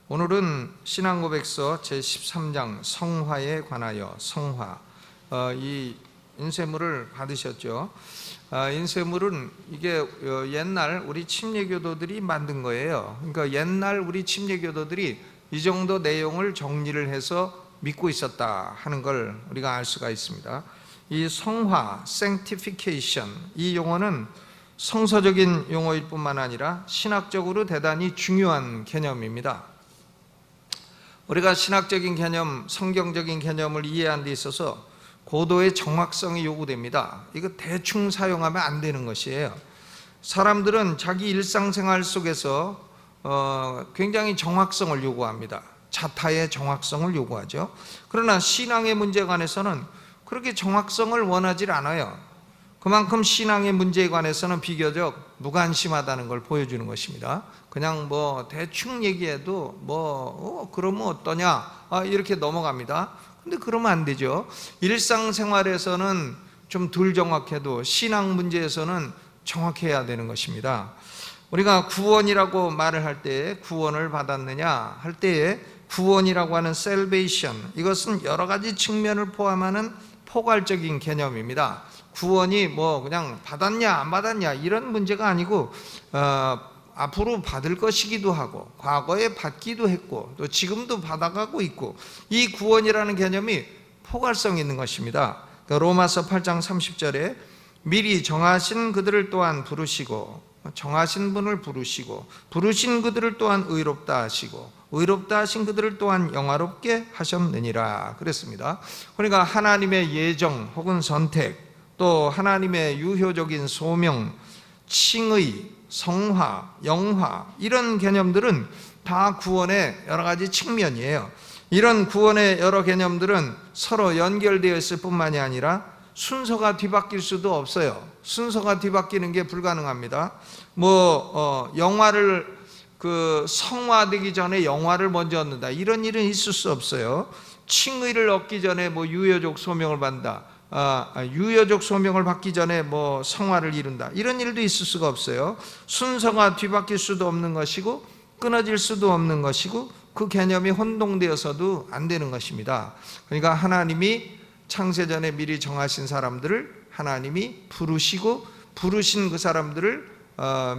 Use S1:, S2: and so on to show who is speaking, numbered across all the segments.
S1: 오늘은 신앙고백서 제13장 성화에 관하여 성화, 이 인쇄물을 받으셨죠. 인쇄물은 이게 옛날 우리 침례교도들이 만든 거예요. 그러니까 옛날 우리 침례교도들이 이 정도 내용을 정리를 해서 믿고 있었다 하는 걸 우리가 알 수가 있습니다. 이 성화, sanctification, 이 용어는 성서적인 용어일 뿐만 아니라 신학적으로 대단히 중요한 개념입니다. 우리가 신학적인 개념, 성경적인 개념을 이해하는 데 있어서 고도의 정확성이 요구됩니다. 이거 대충 사용하면 안 되는 것이에요. 사람들은 자기 일상생활 속에서 굉장히 정확성을 요구합니다. 자타의 정확성을 요구하죠. 그러나 신앙의 문제에 관해서는 그렇게 정확성을 원하지 않아요. 그만큼 신앙의 문제에 관해서는 비교적 무관심하다는 걸 보여주는 것입니다. 그냥 대충 얘기해도 그러면 어떠냐 이렇게 넘어갑니다. 근데 그러면 안 되죠. 일상생활에서는 좀 덜 정확해도 신앙 문제에서는 정확해야 되는 것입니다. 우리가 구원이라고 말을 할 때 구원을 받았느냐 할 때에 구원이라고 하는 salvation, 이것은 여러 가지 측면을 포함하는 포괄적인 개념입니다. 구원이 그냥 받았냐 안 받았냐 이런 문제가 아니고 앞으로 받을 것이기도 하고 과거에 받기도 했고 또 지금도 받아가고 있고, 이 구원이라는 개념이 포괄성이 있는 것입니다. 그러니까 로마서 8장 30절에 미리 정하신 그들을 또한 부르시고, 정하신 분을 부르시고 부르신 그들을 또한 의롭다 하시고 의롭다 하신 그들을 또한 영화롭게 하셨느니라 그랬습니다. 그러니까 하나님의 예정 혹은 선택, 또 하나님의 유효적인 소명, 칭의, 성화, 영화, 이런 개념들은 다 구원의 여러 가지 측면이에요. 이런 구원의 여러 개념들은 서로 연결되어 있을 뿐만이 아니라 순서가 뒤바뀔 수도 없어요. 순서가 뒤바뀌는 게 불가능합니다. 영화를 성화되기 전에 영화를 먼저 얻는다, 이런 일은 있을 수 없어요. 칭의를 얻기 전에 유효적 소명을 받는다, 유효적 소명을 받기 전에 성화를 이룬다, 이런 일도 있을 수가 없어요. 순서가 뒤바뀔 수도 없는 것이고 끊어질 수도 없는 것이고 그 개념이 혼동되어서도 안 되는 것입니다. 그러니까 하나님이 창세전에 미리 정하신 사람들을 하나님이 부르시고, 부르신 그 사람들을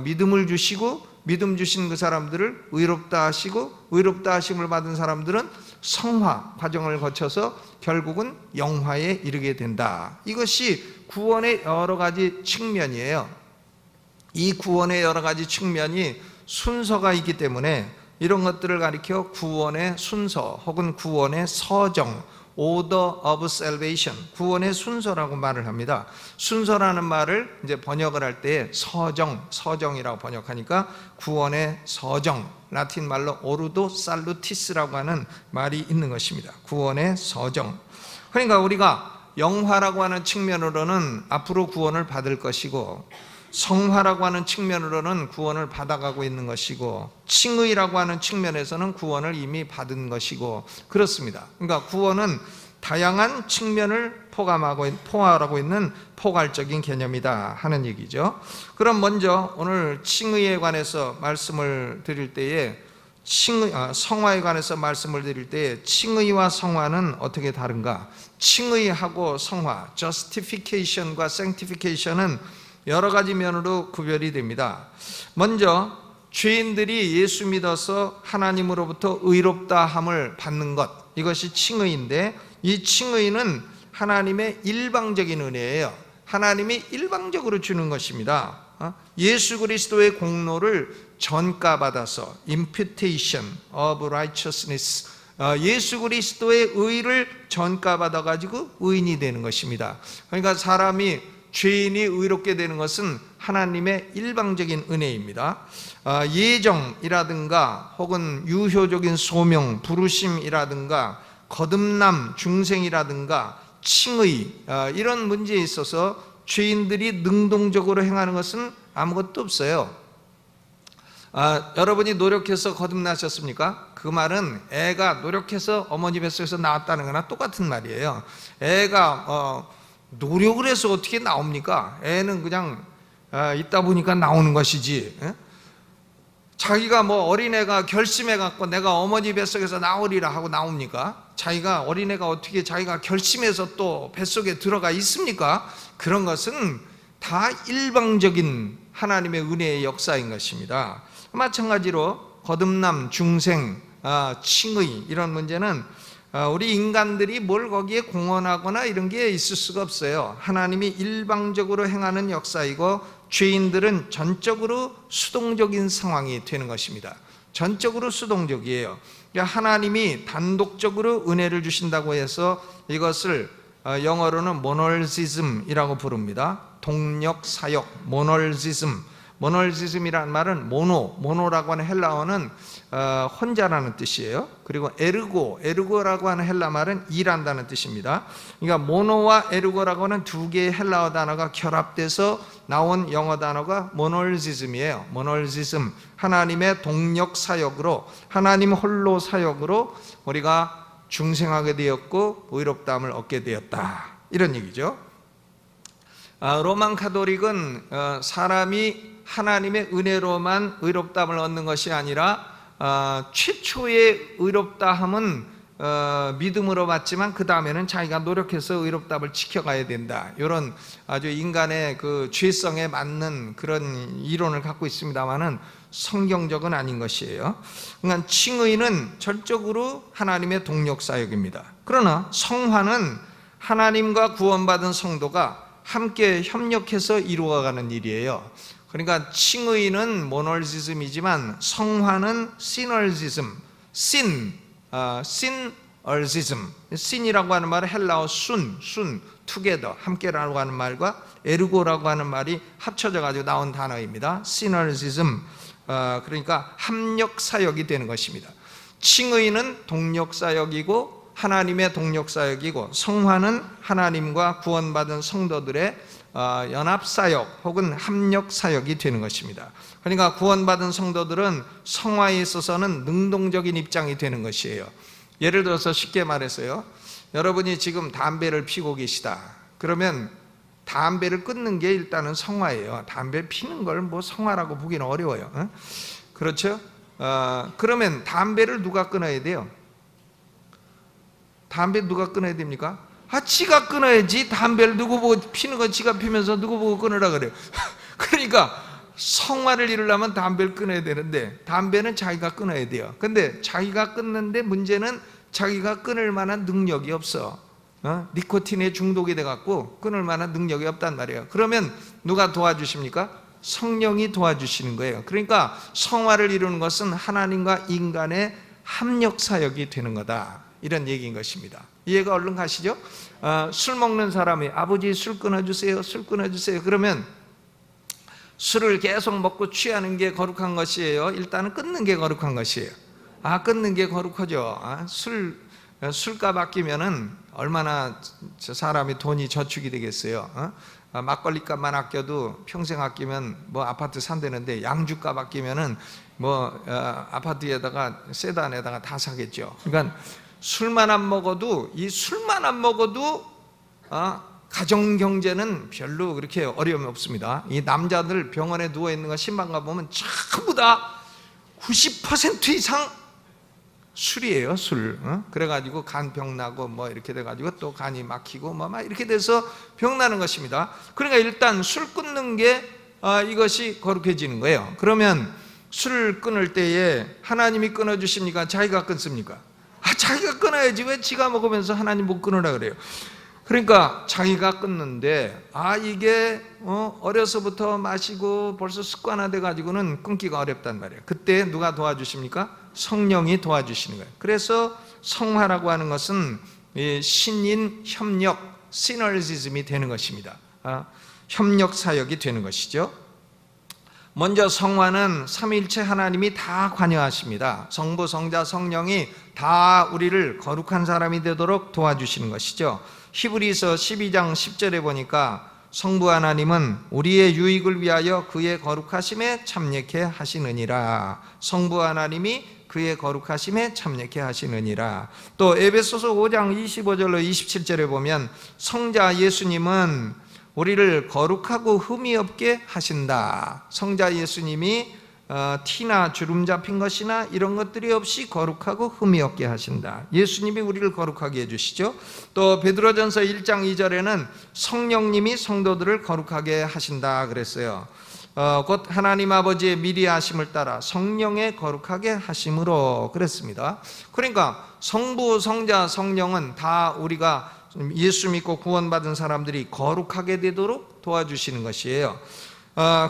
S1: 믿음을 주시고, 믿음 주신 그 사람들을 의롭다 하시고, 의롭다 하심을 받은 사람들은 성화 과정을 거쳐서 결국은 영화에 이르게 된다. 이것이 구원의 여러 가지 측면이에요. 이 구원의 여러 가지 측면이 순서가 있기 때문에 이런 것들을 가리켜 구원의 순서 혹은 구원의 서정, Order of Salvation, 구원의 순서라고 말을 합니다. 순서라는 말을 이제 번역을 할 때 서정이라고 번역하니까 구원의 서정, 라틴 말로 Ordo Salutis라고 하는 말이 있는 것입니다. 구원의 서정. 그러니까 우리가 영화라고 하는 측면으로는 앞으로 구원을 받을 것이고, 성화라고 하는 측면으로는 구원을 받아가고 있는 것이고, 칭의라고 하는 측면에서는 구원을 이미 받은 것이고 그렇습니다. 그러니까 구원은 다양한 측면을 포괄하고 있는 포괄적인 개념이다 하는 얘기죠. 그럼 먼저 오늘 칭의에 관해서 말씀을 드릴 때에 성화에 관해서 말씀을 드릴 때에 칭의와 성화는 어떻게 다른가? 칭의하고 성화, justification과 sanctification은 여러 가지 면으로 구별이 됩니다. 먼저 죄인들이 예수 믿어서 하나님으로부터 의롭다 함을 받는 것, 이것이 칭의인데, 이 칭의는 하나님의 일방적인 은혜예요. 하나님이 일방적으로 주는 것입니다. 예수 그리스도의 공로를 전가받아서 imputation of righteousness, 예수 그리스도의 의를 전가받아가지고 의인이 되는 것입니다. 그러니까 사람이 죄인이 의롭게 되는 것은 하나님의 일방적인 은혜입니다. 예정이라든가 혹은 유효적인 소명, 부르심이라든가 거듭남, 중생이라든가 칭의, 이런 문제에 있어서 죄인들이 능동적으로 행하는 것은 아무것도 없어요. 여러분이 노력해서 거듭나셨습니까? 그 말은 애가 노력해서 어머니 뱃속에서 나왔다는 거나 똑같은 말이에요. 애가 노력을 해서 어떻게 나옵니까? 애는 그냥 있다 보니까 나오는 것이지. 자기가 뭐 어린애가 결심해 갖고 내가 어머니 뱃속에서 나오리라 하고 나옵니까? 자기가 어린애가 어떻게 자기가 결심해서 또 뱃속에 들어가 있습니까? 그런 것은 다 일방적인 하나님의 은혜의 역사인 것입니다. 마찬가지로 거듭남, 중생, 칭의 이런 문제는 우리 인간들이 뭘 거기에 공헌하거나 이런 게 있을 수가 없어요. 하나님이 일방적으로 행하는 역사이고 죄인들은 전적으로 수동적인 상황이 되는 것입니다. 전적으로 수동적이에요. 하나님이 단독적으로 은혜를 주신다고 해서 이것을 영어로는 모널시즘이라고 부릅니다. 동력 사역, 모널시즘. 모널시즘이라는 말은 모노라고 하는 헬라어는 혼자라는 뜻이에요. 그리고 에르고라고 하는 헬라 말은 일한다는 뜻입니다. 그러니까 모노와 에르고라고 하는 두 개의 헬라어 단어가 결합돼서 나온 영어 단어가 모널시즘이에요. 모널시즘, 하나님의 동력 사역으로, 하나님 홀로 사역으로 우리가 중생하게 되었고 의롭다함을 얻게 되었다, 이런 얘기죠. 로만 카톨릭은 사람이 하나님의 은혜로만 의롭다함을 얻는 것이 아니라 최초의 의롭다함은 믿음으로 받지만 그 다음에는 자기가 노력해서 의롭다함을 지켜가야 된다, 이런 아주 인간의 그 죄성에 맞는 그런 이론을 갖고 있습니다만은 성경적은 아닌 것이에요. 그러니까 칭의는 전적으로 하나님의 동력사역입니다. 그러나 성화는 하나님과 구원받은 성도가 함께 협력해서 이루어가는 일이에요. 그러니까 칭의는 모널시즘이지만 성화는 시널시즘, 시널시즘. 신이라고 하는 말은 헬라어 투게더, 함께라고 하는 말과 에르고라고 하는 말이 합쳐져 가지고 나온 단어입니다. 시널시즘, 그러니까 합력사역이 되는 것입니다. 칭의는 동력사역이고 하나님의 동력사역이고, 성화는 하나님과 구원받은 성도들의 연합사역 혹은 합력사역이 되는 것입니다. 그러니까 구원받은 성도들은 성화에 있어서는 능동적인 입장이 되는 것이에요. 예를 들어서 쉽게 말해서요, 여러분이 지금 담배를 피우고 계시다. 그러면 담배를 끊는 게 일단은 성화예요. 담배 피는 걸 뭐 성화라고 보기는 어려워요. 그렇죠? 그러면 담배를 누가 끊어야 돼요? 담배 누가 끊어야 됩니까? 지가 끊어야지. 담배를 누구 보고 피는 거 지가 피면서 누구 보고 끊으라 그래요. 그러니까 성화를 이루려면 담배를 끊어야 되는데 담배는 자기가 끊어야 돼요. 근데 자기가 끊는데 문제는 자기가 끊을 만한 능력이 없어. 니코틴에 중독이 돼갖고 끊을 만한 능력이 없단 말이에요. 그러면 누가 도와주십니까? 성령이 도와주시는 거예요. 그러니까 성화를 이루는 것은 하나님과 인간의 합력사역이 되는 거다, 이런 얘기인 것입니다. 이해가 얼른 가시죠? 술 먹는 사람이 아버지 술 끊어주세요, 술 끊어주세요. 그러면 술을 계속 먹고 취하는 게 거룩한 것이에요? 일단은 끊는 게 거룩한 것이에요? 끊는 게 거룩하죠. 술값 아끼면은 얼마나 저 사람이 돈이 저축이 되겠어요? 막걸리값만 아껴도 평생 아끼면 뭐 아파트 산다는데 양주값 아끼면은 뭐 아파트에다가 세단에다가 다 사겠죠. 그러니까 술만 안 먹어도 가정 경제는 별로 그렇게 어려움이 없습니다. 이 남자들 병원에 누워 있는 거 신방 가 보면 전부 다 90% 이상 술이에요, 술. 그래가지고 간병 나고 뭐 이렇게 돼가지고 또 간이 막히고 뭐 막 이렇게 돼서 병 나는 것입니다. 그러니까 일단 술 끊는 게 이것이 거룩해지는 거예요. 그러면 술을 끊을 때에 하나님이 끊어주십니까? 자기가 끊습니까? 자기가 끊어야지. 왜 지가 먹으면서 하나님 못 끊으라 그래요? 그러니까 자기가 끊는데 이게 어려서부터 마시고 벌써 습관화돼 가지고는 끊기가 어렵단 말이에요. 그때 누가 도와주십니까? 성령이 도와주시는 거예요. 그래서 성화라고 하는 것은 신인 협력, 시너지즘이 되는 것입니다. 협력 사역이 되는 것이죠. 먼저 성화는 삼위일체 하나님이 다 관여하십니다. 성부, 성자, 성령이 다 우리를 거룩한 사람이 되도록 도와주시는 것이죠. 히브리서 12장 10절에 보니까 성부 하나님은 우리의 유익을 위하여 그의 거룩하심에 참여케 하시느니라. 성부 하나님이 그의 거룩하심에 참여케 하시느니라. 또 에베소서 5장 25절로 27절에 보면 성자 예수님은 우리를 거룩하고 흠이 없게 하신다. 성자 예수님이 티나 주름 잡힌 것이나 이런 것들이 없이 거룩하고 흠이 없게 하신다. 예수님이 우리를 거룩하게 해주시죠. 또 베드로전서 1장 2절에는 성령님이 성도들을 거룩하게 하신다 그랬어요. 곧 하나님 아버지의 미리 하심을 따라 성령의 거룩하게 하심으로 그랬습니다. 그러니까 성부, 성자, 성령은 다 우리가 예수 믿고 구원받은 사람들이 거룩하게 되도록 도와주시는 것이에요.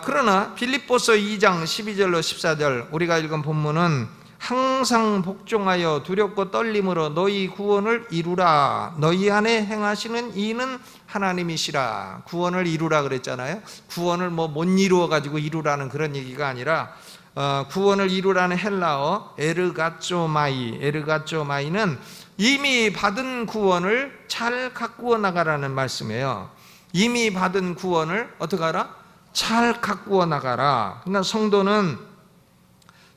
S1: 그러나 빌립보서 2장 12절로 14절 우리가 읽은 본문은 항상 복종하여 두렵고 떨림으로 너희 구원을 이루라. 너희 안에 행하시는 이는 하나님이시라. 구원을 이루라 그랬잖아요. 구원을 못 이루어 가지고 이루라는 그런 얘기가 아니라 구원을 이루라는 헬라어 에르가쪼마이는 이미 받은 구원을 잘 가꾸어 나가라는 말씀이에요. 이미 받은 구원을 어떻게 하라? 잘 가꾸어 나가라. 그러니까 성도는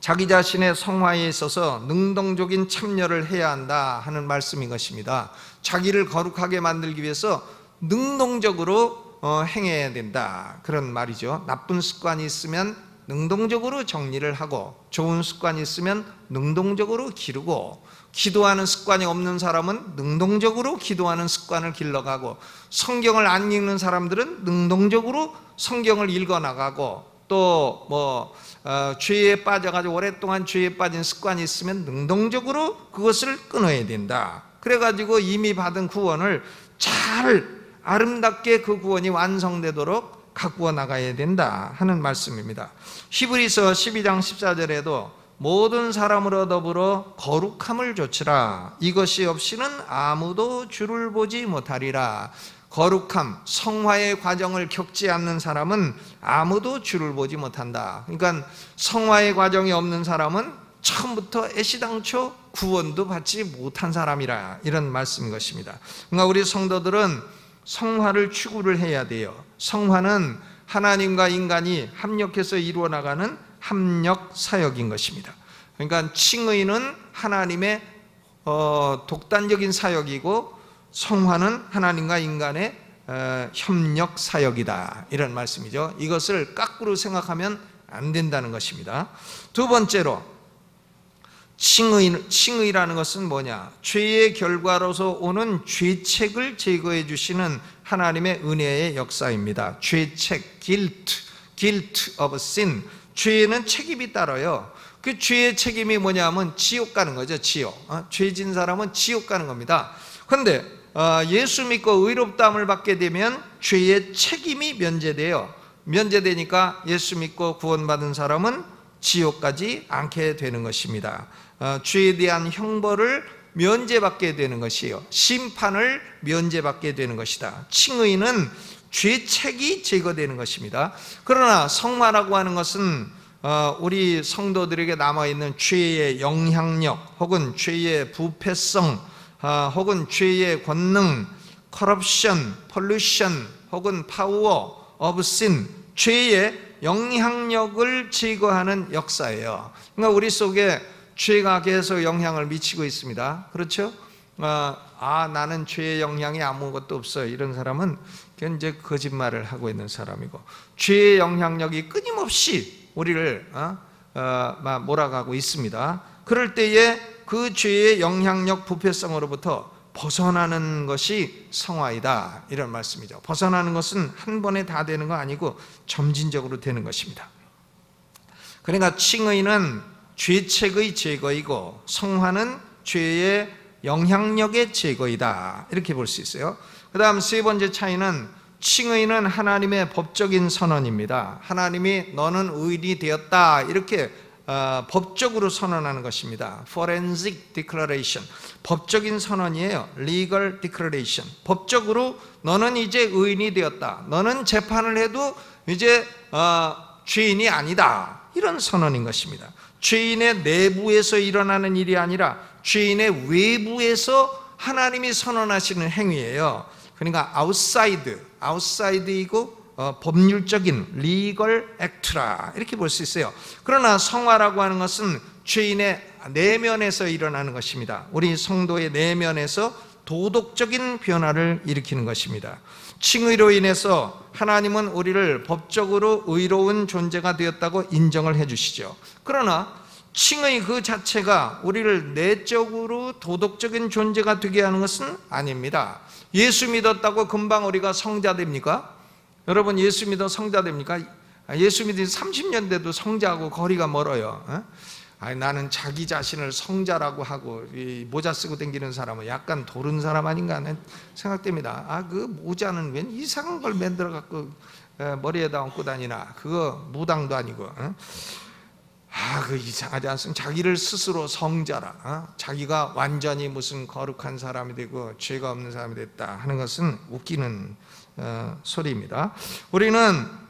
S1: 자기 자신의 성화에 있어서 능동적인 참여를 해야 한다 하는 말씀인 것입니다. 자기를 거룩하게 만들기 위해서 능동적으로 행해야 된다 그런 말이죠. 나쁜 습관이 있으면 능동적으로 정리를 하고 좋은 습관이 있으면 능동적으로 기르고 기도하는 습관이 없는 사람은 능동적으로 기도하는 습관을 길러가고 성경을 안 읽는 사람들은 능동적으로 성경을 읽어나가고 또 죄에 빠져가지고 오랫동안 죄에 빠진 습관이 있으면 능동적으로 그것을 끊어야 된다. 그래가지고 이미 받은 구원을 잘 아름답게 그 구원이 완성되도록 가꾸어 나가야 된다 하는 말씀입니다. 히브리서 12장 14절에도 모든 사람으로 더불어 거룩함을 좇으라. 이것이 없이는 아무도 주를 보지 못하리라. 거룩함, 성화의 과정을 겪지 않는 사람은 아무도 주를 보지 못한다. 그러니까 성화의 과정이 없는 사람은 처음부터 애시당초 구원도 받지 못한 사람이라 이런 말씀인 것입니다. 그러니까 우리 성도들은 성화를 추구를 해야 돼요. 성화는 하나님과 인간이 합력해서 이루어 나가는 합력 사역인 것입니다. 그러니까 칭의는 하나님의 독단적인 사역이고 성화는 하나님과 인간의 협력 사역이다 이런 말씀이죠. 이것을 거꾸로 생각하면 안 된다는 것입니다. 두 번째로 칭의라는 것은 뭐냐? 죄의 결과로서 오는 죄책을 제거해 주시는 하나님의 은혜의 역사입니다. 죄책, guilt of sin. 죄에는 책임이 따라요. 그 죄의 책임이 뭐냐면 지옥 가는 거죠. 지옥. 죄 진 사람은 지옥 가는 겁니다. 그런데 예수 믿고 의롭다함을 받게 되면 죄의 책임이 면제돼요. 면제되니까 예수 믿고 구원받은 사람은 지옥 가지 않게 되는 것입니다. 죄에 대한 형벌을 면제받게 되는 것이에요. 심판을 면제받게 되는 것이다. 칭의는 죄책이 제거되는 것입니다. 그러나 성화라고 하는 것은 우리 성도들에게 남아있는 죄의 영향력 혹은 죄의 부패성 혹은 죄의 권능, corruption, pollution 혹은 power of sin, 죄의 영향력을 제거하는 역사예요. 그러니까 우리 속에 죄가 계속 영향을 미치고 있습니다. 그렇죠? 나는 죄의 영향이 아무것도 없어요. 이런 사람은 이제 거짓말을 하고 있는 사람이고, 죄의 영향력이 끊임없이 우리를 몰아가고 있습니다. 그럴 때에 그 죄의 영향력 부패성으로부터 벗어나는 것이 성화이다 이런 말씀이죠. 벗어나는 것은 한 번에 다 되는 거 아니고 점진적으로 되는 것입니다. 그러니까 칭의는 죄책의 제거이고 성화는 죄의 영향력의 제거이다 이렇게 볼 수 있어요. 그 다음 세 번째 차이는 칭의는 하나님의 법적인 선언입니다. 하나님이 너는 의인이 되었다 이렇게 법적으로 선언하는 것입니다. Forensic declaration, 법적인 선언이에요. Legal declaration, 법적으로 너는 이제 의인이 되었다. 너는 재판을 해도 이제 죄인이 아니다 이런 선언인 것입니다. 죄인의 내부에서 일어나는 일이 아니라 죄인의 외부에서 하나님이 선언하시는 행위예요. 그러니까 outside이고 법률적인 legal act라 이렇게 볼 수 있어요. 그러나 성화라고 하는 것은 죄인의 내면에서 일어나는 것입니다. 우리 성도의 내면에서 도덕적인 변화를 일으키는 것입니다. 칭의로 인해서 하나님은 우리를 법적으로 의로운 존재가 되었다고 인정을 해주시죠. 그러나 칭의 그 자체가 우리를 내적으로 도덕적인 존재가 되게 하는 것은 아닙니다. 예수 믿었다고 금방 우리가 성자 됩니까? 여러분, 예수 믿어 성자 됩니까? 예수 믿은 30년 돼도 성자하고 거리가 멀어요. 나는 자기 자신을 성자라고 하고 이 모자 쓰고 다니는 사람은 약간 도른 사람 아닌가 하는 생각됩니다. 그 모자는 웬 이상한 걸 만들어 갖고 머리에다 얹고 다니나? 그거 무당도 아니고. 그 이상하지 않습니까? 자기를 스스로 성자라, 자기가 완전히 무슨 거룩한 사람이 되고 죄가 없는 사람이 됐다 하는 것은 웃기는 소리입니다. 우리는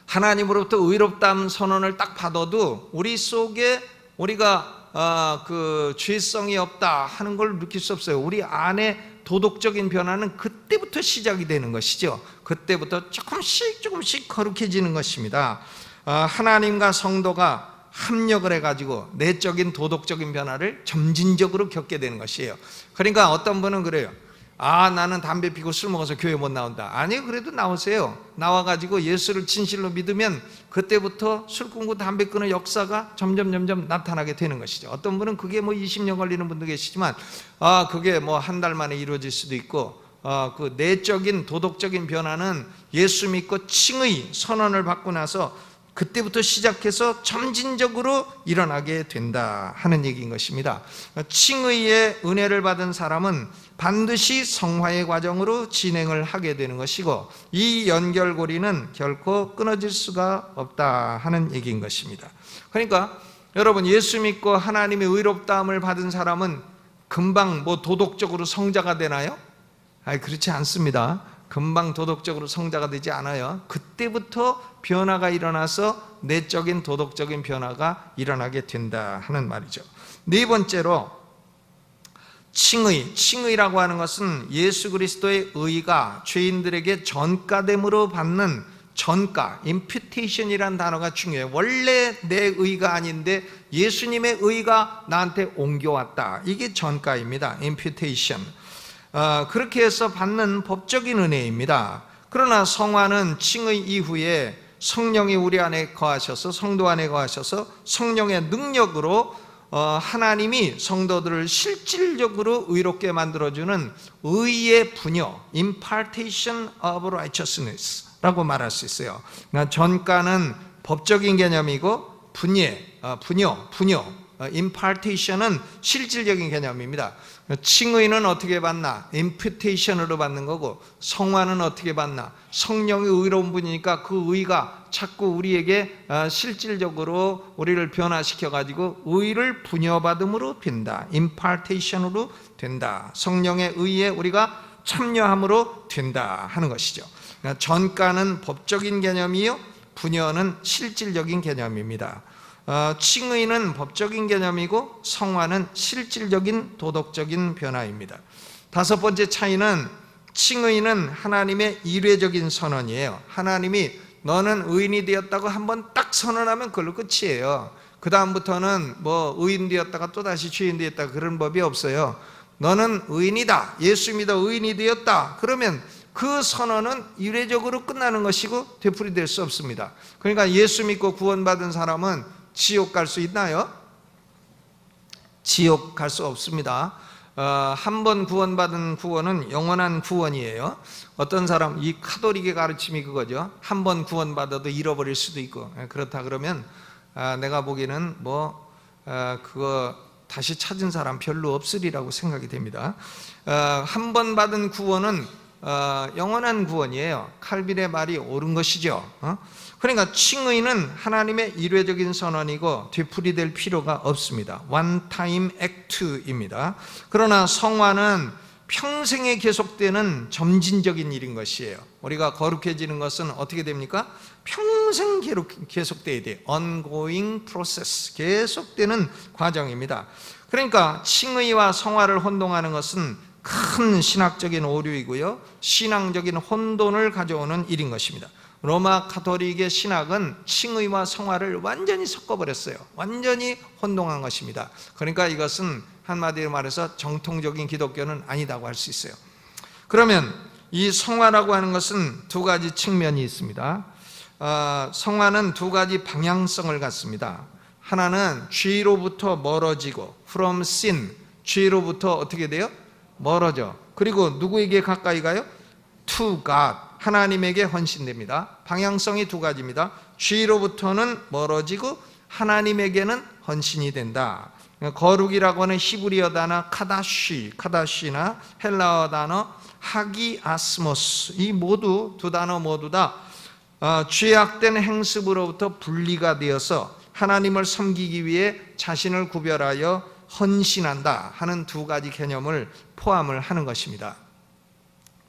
S1: 하나님으로부터 의롭다는 선언을 딱 받아도 우리 속에 우리가 그 죄성이 없다 하는 걸 느낄 수 없어요. 우리 안에 도덕적인 변화는 그때부터 시작이 되는 것이죠. 그때부터 조금씩 거룩해지는 것입니다. 하나님과 성도가 합력을 해가지고 내적인 도덕적인 변화를 점진적으로 겪게 되는 것이에요. 그러니까 어떤 분은 그래요. 나는 담배 피고 술 먹어서 교회 못 나온다. 아니요, 그래도 나오세요. 나와가지고 예수를 진실로 믿으면 그때부터 술 끊고 담배 끊는 역사가 점점 나타나게 되는 것이죠. 어떤 분은 그게 20년 걸리는 분도 계시지만 그게 한 달 만에 이루어질 수도 있고, 그 내적인 도덕적인 변화는 예수 믿고 칭의 선언을 받고 나서 그때부터 시작해서 점진적으로 일어나게 된다 하는 얘기인 것입니다. 칭의의 은혜를 받은 사람은 반드시 성화의 과정으로 진행을 하게 되는 것이고, 이 연결고리는 결코 끊어질 수가 없다 하는 얘기인 것입니다. 그러니까 여러분, 예수 믿고 하나님의 의롭다함을 받은 사람은 금방 도덕적으로 성자가 되나요? 그렇지 않습니다. 금방 도덕적으로 성자가 되지 않아요. 그때부터 변화가 일어나서 내적인 도덕적인 변화가 일어나게 된다 하는 말이죠. 네 번째로 칭의라고 하는 것은 예수 그리스도의 의가 죄인들에게 전가됨으로 받는 전가, imputation이라는 단어가 중요해요. 원래 내 의가 아닌데 예수님의 의가 나한테 옮겨왔다. 이게 전가입니다. imputation. 그렇게 해서 받는 법적인 은혜입니다. 그러나 성화는 칭의 이후에 성령이 우리 안에 거하셔서, 성도 안에 거하셔서 성령의 능력으로 하나님이 성도들을 실질적으로 의롭게 만들어주는 의의 분여, impartation of righteousness 라고 말할 수 있어요. 그러니까 전가는 법적인 개념이고 분여, impartation은 실질적인 개념입니다. 칭의는 어떻게 받나? imputation으로 받는 거고, 성화는 어떻게 받나? 성령이 의로운 분이니까 그 의가 자꾸 우리에게 실질적으로 우리를 변화시켜 가지고 의를 분여받음으로 된다. impartation으로 된다. 성령의 의에 우리가 참여함으로 된다 하는 것이죠. 그러니까 전가는 법적인 개념이요, 분여는 실질적인 개념입니다. 칭의는 법적인 개념이고 성화는 실질적인 도덕적인 변화입니다. 다섯 번째 차이는, 칭의는 하나님의 이례적인 선언이에요. 하나님이 너는 의인이 되었다고 한번 딱 선언하면 그걸로 끝이에요. 그 다음부터는 의인 되었다가 또다시 죄인 되었다 그런 법이 없어요. 너는 의인이다, 예수 믿어 의인이 되었다 그러면 그 선언은 이례적으로 끝나는 것이고 되풀이될 수 없습니다. 그러니까 예수 믿고 구원받은 사람은 지옥 갈 수 있나요? 지옥 갈 수 없습니다. 한 번 구원받은 구원은 영원한 구원이에요. 어떤 사람, 이 카톨릭의 가르침이 그거죠. 한 번 구원받아도 잃어버릴 수도 있고, 그렇다 그러면 내가 보기에는 그거 다시 찾은 사람 별로 없으리라고 생각이 됩니다. 한 번 받은 구원은 영원한 구원이에요. 칼빈의 말이 옳은 것이죠. 그러니까 칭의는 하나님의 일회적인 선언이고 되풀이될 필요가 없습니다. one time act입니다. 그러나 성화는 평생에 계속되는 점진적인 일인 것이에요. 우리가 거룩해지는 것은 어떻게 됩니까? 평생 계속돼야 돼요. ongoing process, 계속되는 과정입니다. 그러니까 칭의와 성화를 혼동하는 것은 큰 신학적인 오류이고요, 신앙적인 혼돈을 가져오는 일인 것입니다. 로마 가톨릭의 신학은 칭의와 성화를 완전히 섞어버렸어요. 완전히 혼동한 것입니다. 그러니까 이것은 한마디로 말해서 정통적인 기독교는 아니다고 할 수 있어요. 그러면 이 성화라고 하는 것은 두 가지 측면이 있습니다. 성화는 두 가지 방향성을 갖습니다. 하나는 죄로부터 멀어지고 from sin, 죄로부터 어떻게 돼요? 멀어져. 그리고 누구에게 가까이 가요? to God, 하나님에게 헌신됩니다. 방향성이 두 가지입니다. 죄로부터는 멀어지고 하나님에게는 헌신이 된다. 거룩이라고 하는 히브리어 단어 카다시나 헬라어 단어 하기아스모스, 이 모두 두 단어 모두 다 죄악된 행습으로부터 분리가 되어서 하나님을 섬기기 위해 자신을 구별하여 헌신한다 하는 두 가지 개념을 포함을 하는 것입니다.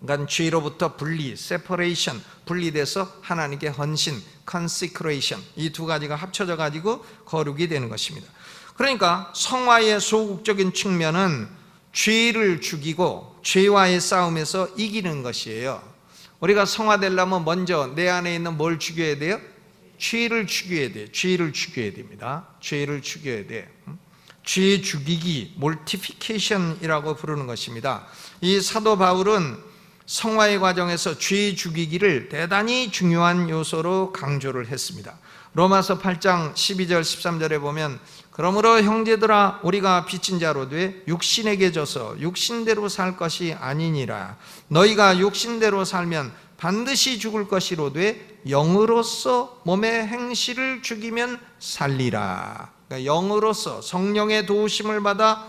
S1: 그러니까 죄로부터 분리, separation, 분리돼서 하나님께 헌신, consecration, 이 두 가지가 합쳐져 가지고 거룩이 되는 것입니다. 그러니까 성화의 소극적인 측면은 죄를 죽이고 죄와의 싸움에서 이기는 것이에요. 우리가 성화되려면 먼저 내 안에 있는 뭘 죽여야 돼요? 죄를 죽여야 돼요. 죄를 죽여야 됩니다. 죄를 죽여야 돼. 죄 죽이기, mortification이라고 부르는 것입니다. 이 사도 바울은 성화의 과정에서 죄 죽이기를 대단히 중요한 요소로 강조를 했습니다. 로마서 8장 12절 13절에 보면 그러므로 형제들아 우리가 빚진 자로 돼 육신에게 져서 육신대로 살 것이 아니니라. 너희가 육신대로 살면 반드시 죽을 것이로 돼 영으로서 몸의 행실을 죽이면 살리라. 그러니까 영으로서 성령의 도우심을 받아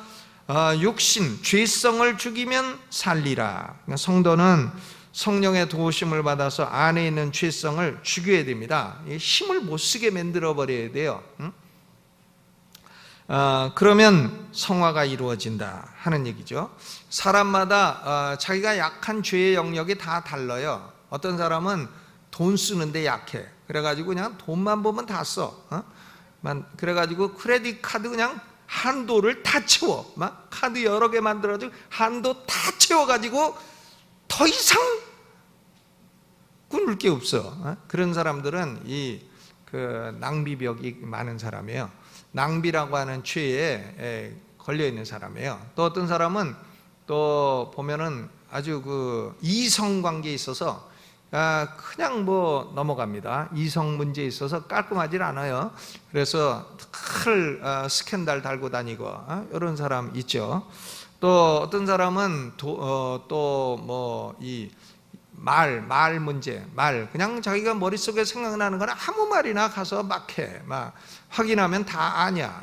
S1: 육신, 죄성을 죽이면 살리라. 그러니까 성도는 성령의 도우심을 받아서 안에 있는 죄성을 죽여야 됩니다. 힘을 못 쓰게 만들어 버려야 돼요. 그러면 성화가 이루어진다 하는 얘기죠. 사람마다 자기가 약한 죄의 영역이 다 달라요. 어떤 사람은 돈 쓰는데 약해. 그래가지고 그냥 돈만 보면 다 써. 그래가지고 크레딧 카드 그냥 한도를 다 채워. 막 카드 여러 개 만들어가지고 한도 다 채워가지고 더 이상 끊을 게 없어. 그런 사람들은 그 낭비벽이 많은 사람이에요. 낭비라고 하는 죄에 걸려 있는 사람이에요. 또 어떤 사람은 또 보면은 아주 그 이성 관계에 있어서 그냥 뭐 넘어갑니다. 이성 문제에 있어서 깔끔하지 않아요. 그래서 큰 스캔들 달고 다니고 이런 사람 있죠. 또 어떤 사람은 또 뭐 이 말 문제, 그냥 자기가 머릿속에 생각나는 거는 아무 말이나 가서 막 해. 막 확인하면 다 아냐.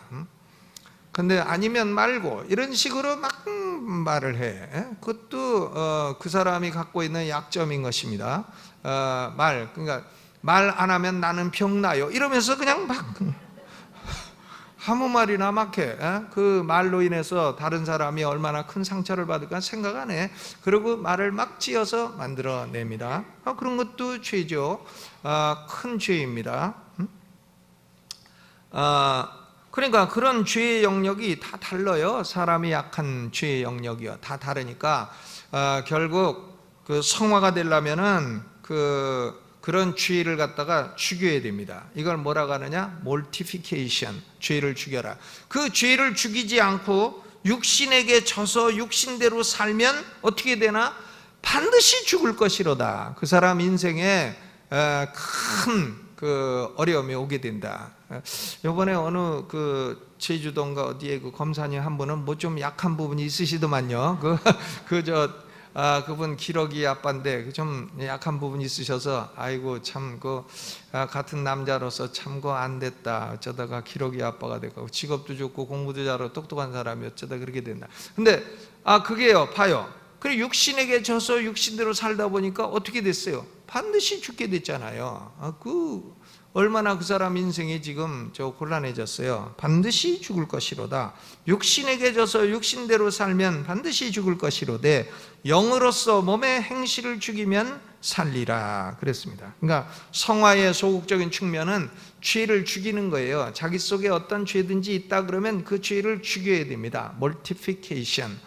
S1: 근데 아니면 말고 이런 식으로 막 말을 해. 그것도 그 사람이 갖고 있는 약점인 것입니다. 그러니까 말 안 하면 나는 병나요 이러면서 그냥 막 아무 말이나 막 해. 그 말로 인해서 다른 사람이 얼마나 큰 상처를 받을까 생각 안 해. 그리고 말을 막 찧어서 만들어냅니다. 그런 것도 죄죠. 큰 죄입니다. 그러니까 그런 죄의 영역이 다 달라요. 사람이 약한 죄의 영역이요, 다 다르니까 결국 그 성화가 되려면은 그런 죄를 갖다가 죽여야 됩니다. 이걸 뭐라고 하느냐? mortification, 죄를 죽여라. 그 죄를 죽이지 않고 육신에게 져서 육신대로 살면 어떻게 되나? 반드시 죽을 것이로다. 그 사람 인생에 큰 그 어려움이 오게 된다. 요번에 어느 그 제주도인가 어디에 그 검사님 한 분은 뭐 좀 약한 부분이 있으시더만요. 그분 기러기 아빠인데 좀 약한 부분이 있으셔서 아이고 참 같은 남자로서 참 안 됐다. 어쩌다가 기러기 아빠가 되고 직업도 좋고 공부도 잘하고 똑똑한 사람이 어쩌다 그렇게 된다. 근데 그게요, 봐요. 그래 육신에게 져서 육신대로 살다 보니까 어떻게 됐어요? 반드시 죽게 됐잖아요. 얼마나 그 사람 인생이 지금 곤란해졌어요. 반드시 죽을 것이로다. 육신에게 져서 육신대로 살면 반드시 죽을 것이로되 영으로서 몸의 행실을 죽이면 살리라 그랬습니다. 그러니까 성화의 소극적인 측면은 죄를 죽이는 거예요. 자기 속에 어떤 죄든지 있다 그러면 그 죄를 죽여야 됩니다. mortification.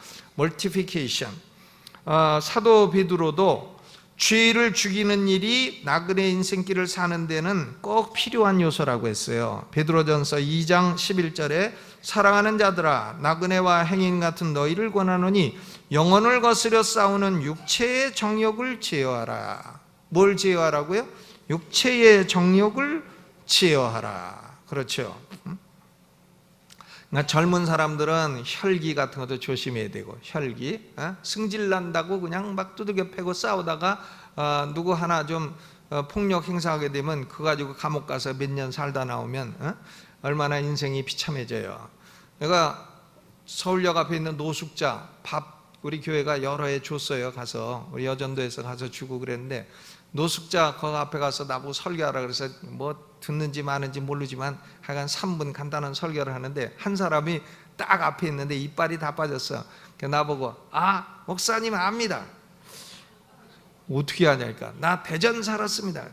S1: 사도 베드로도 죄를 죽이는 일이 나그네 인생길을 사는 데는 꼭 필요한 요소라고 했어요. 베드로전서 2장 11절에 사랑하는 자들아 나그네와 행인 같은 너희를 권하노니 영혼을 거스려 싸우는 육체의 정욕을 제어하라. 뭘 제어하라고요? 육체의 정욕을 제어하라. 그렇죠. 그러니까 젊은 사람들은 혈기 같은 것도 조심해야 되고, 혈기 승질 난다고 그냥 막 두들겨 패고 싸우다가 누구 하나 좀 폭력 행사하게 되면 그거 가지고 감옥 가서 몇 년 살다 나오면 얼마나 인생이 비참해져요. 내가 서울역 앞에 있는 노숙자 밥 우리 교회가 여러 해 줬어요. 가서 우리 여전도에서 가서 주고 그랬는데, 노숙자 그 앞에 가서 나보고 설교하라 그래서 뭐 듣는지 마는지 모르지만 하여간 3분 간단한 설교를 하는데, 한 사람이 딱 앞에 있는데 이빨이 다 빠졌어. 나보고 목사님 압니다. 어떻게 하냐니까, 나 대전 살았습니다.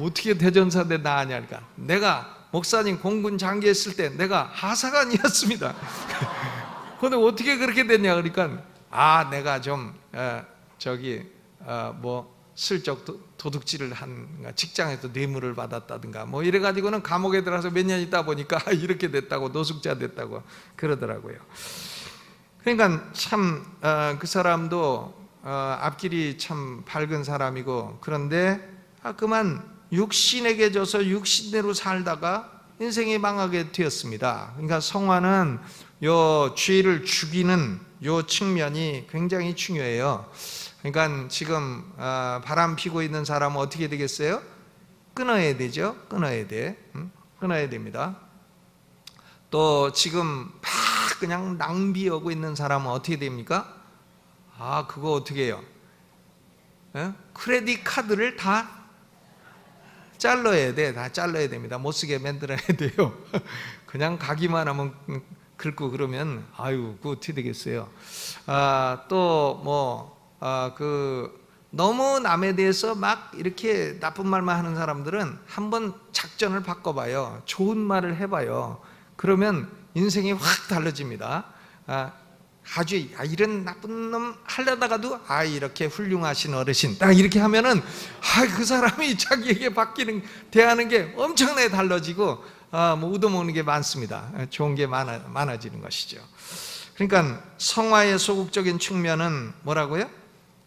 S1: 어떻게 대전 사는데 나 아냐니까, 내가 목사님 공군 장교했을 때 내가 하사관이었습니다. 근데 어떻게 그렇게 됐냐 그러니까, 내가 좀 슬쩍 도둑질을 한, 직장에서 뇌물을 받았다든가 뭐 이래가지고는 감옥에 들어가서 몇 년 있다 보니까 이렇게 됐다고, 노숙자 됐다고 그러더라고요. 그러니까 참 그 사람도 앞길이 참 밝은 사람이고, 그런데 그만 육신에게 져서 육신대로 살다가 인생이 망하게 되었습니다. 그러니까 성화는 요 죄를 죽이는 요 측면이 굉장히 중요해요. 그러니까 지금 바람 피고 있는 사람은 어떻게 되겠어요? 끊어야 되죠. 끊어야 돼. 끊어야 됩니다. 또 지금 막 그냥 낭비하고 있는 사람은 어떻게 됩니까? 그거 어떻게 해요? 크레딧 카드를 다 잘라야 돼. 다 잘라야 됩니다. 못 쓰게 만들어야 돼요. 그냥 가기만 하면 긁고 그러면 그거 어떻게 되겠어요? 너무 남에 대해서 막 이렇게 나쁜 말만 하는 사람들은 한번 작전을 바꿔봐요. 좋은 말을 해봐요. 그러면 인생이 확 달라집니다. 이런 나쁜 놈 하려다가도 이렇게 훌륭하신 어르신 딱 이렇게 하면은 그 사람이 자기에게 대하는 게 엄청나게 달라지고 얻어먹는 게 많습니다. 좋은 게 많아지는 것이죠. 그러니까 성화의 소극적인 측면은 뭐라고요?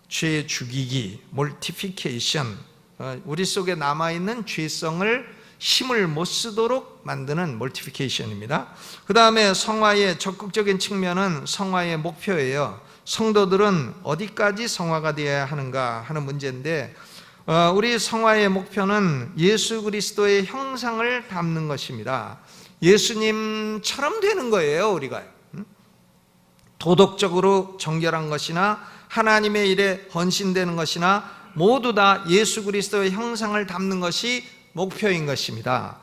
S1: 죄 죽이기, mortification, 우리 속에 남아있는 죄성을 힘을 못 쓰도록 만드는 mortification입니다. 그 다음에 성화의 적극적인 측면은 성화의 목표예요. 성도들은 어디까지 성화가 되어야 하는가 하는 문제인데, 우리 성화의 목표는 예수 그리스도의 형상을 담는 것입니다. 예수님처럼 되는 거예요. 우리가 도덕적으로 정결한 것이나 하나님의 일에 헌신되는 것이나 모두 다 예수 그리스도의 형상을 담는 것이 목표인 것입니다.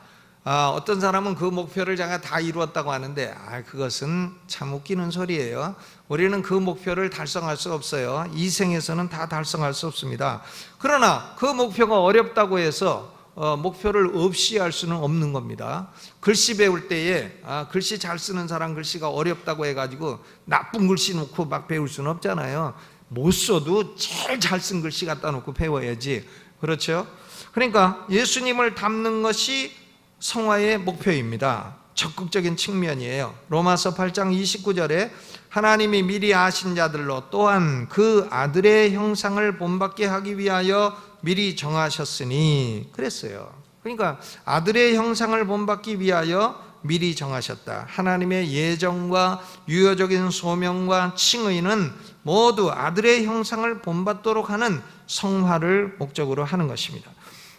S1: 어떤 사람은 그 목표를 제가 다 이루었다고 하는데 그것은 참 웃기는 소리예요. 우리는 그 목표를 달성할 수 없어요. 이 생에서는 다 달성할 수 없습니다. 그러나 그 목표가 어렵다고 해서 목표를 없이 할 수는 없는 겁니다. 글씨 배울 때에 글씨 잘 쓰는 사람 글씨가 어렵다고 해가지고 나쁜 글씨 놓고 막 배울 수는 없잖아요. 못 써도 제일 잘 쓴 글씨 갖다 놓고 배워야지. 그렇죠? 그러니까 예수님을 담는 것이 성화의 목표입니다. 적극적인 측면이에요. 로마서 8장 29절에 하나님이 미리 아신 자들로 또한 그 아들의 형상을 본받게 하기 위하여 미리 정하셨으니 그랬어요. 그러니까 아들의 형상을 본받기 위하여 미리 정하셨다. 하나님의 예정과 유효적인 소명과 칭의는 모두 아들의 형상을 본받도록 하는 성화를 목적으로 하는 것입니다.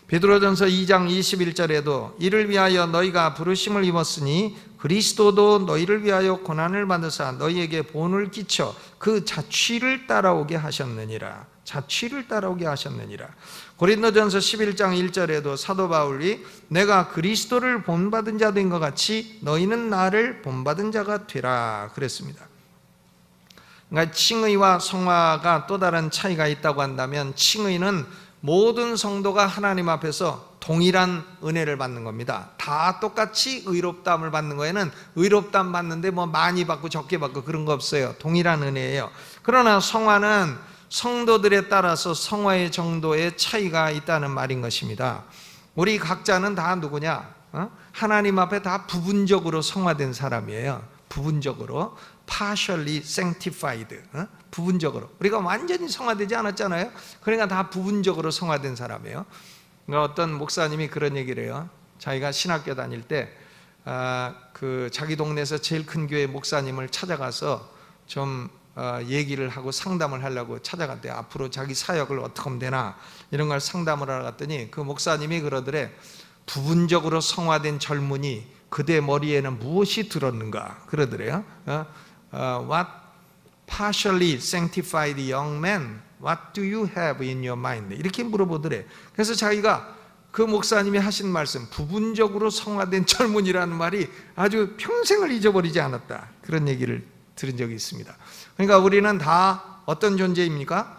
S1: 베드로전서 2장 21절에도 이를 위하여 너희가 부르심을 입었으니 그리스도도 너희를 위하여 고난을 받으사 너희에게 본을 끼쳐 그 자취를 따라오게 하셨느니라. 자취를 따라오게 하셨느니라. 고린도전서 11장 1절에도 사도 바울이 내가 그리스도를 본받은 자 된 것 같이 너희는 나를 본받은 자가 되라 그랬습니다. 그러니까 칭의와 성화가 또 다른 차이가 있다고 한다면, 칭의는 모든 성도가 하나님 앞에서 동일한 은혜를 받는 겁니다. 다 똑같이 의롭다함을 받는 거에는 의롭다함 받는데 많이 받고 적게 받고 그런 거 없어요. 동일한 은혜예요. 그러나 성화는 성도들에 따라서 성화의 정도의 차이가 있다는 말인 것입니다. 우리 각자는 다 누구냐? 하나님 앞에 다 부분적으로 성화된 사람이에요. 부분적으로, partially sanctified, 부분적으로. 우리가 완전히 성화되지 않았잖아요. 그러니까 다 부분적으로 성화된 사람이에요. 그러니까 어떤 목사님이 그런 얘기를 해요. 자기가 신학교 다닐 때 자기 동네에서 제일 큰 교회 목사님을 찾아가서 좀 얘기를 하고 상담을 하려고 찾아갔대요. 앞으로 자기 사역을 어떻게 하면 되나 이런 걸 상담을 하러 갔더니 그 목사님이 그러더래. 부분적으로 성화된 젊은이 그대 머리에는 무엇이 들었는가 그러더래요. What partially sanctified young man, what do you have in your mind? 이렇게 물어보더래. 그래서 자기가 그 목사님이 하신 말씀, 부분적으로 성화된 젊은이라는 말이 아주 평생을 잊어버리지 않았다, 그런 얘기를 들은 적이 있습니다. 그러니까 우리는 다 어떤 존재입니까?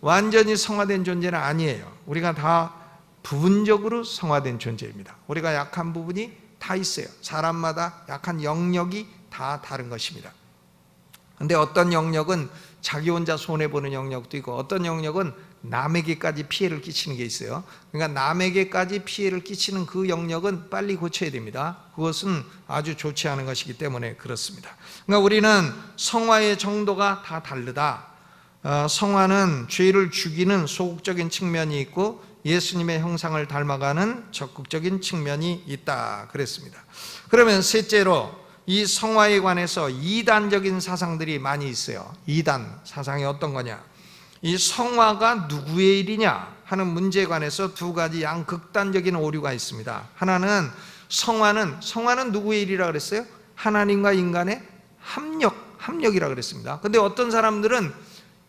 S1: 완전히 성화된 존재는 아니에요. 우리가 다 부분적으로 성화된 존재입니다. 우리가 약한 부분이 다 있어요. 사람마다 약한 영역이 다 다른 것입니다. 근데 어떤 영역은 자기 혼자 손해보는 영역도 있고, 어떤 영역은 남에게까지 피해를 끼치는 게 있어요. 그러니까 남에게까지 피해를 끼치는 그 영역은 빨리 고쳐야 됩니다. 그것은 아주 좋지 않은 것이기 때문에 그렇습니다. 그러니까 우리는 성화의 정도가 다 다르다. 성화는 죄를 죽이는 소극적인 측면이 있고 예수님의 형상을 닮아가는 적극적인 측면이 있다 그랬습니다. 그러면 셋째로, 이 성화에 관해서 이단적인 사상들이 많이 있어요. 이단 사상이 어떤 거냐? 이 성화가 누구의 일이냐 하는 문제에 관해서 두 가지 양극단적인 오류가 있습니다. 하나는 성화는 누구의 일이라 그랬어요? 하나님과 인간의 합력이라 그랬습니다. 근데 어떤 사람들은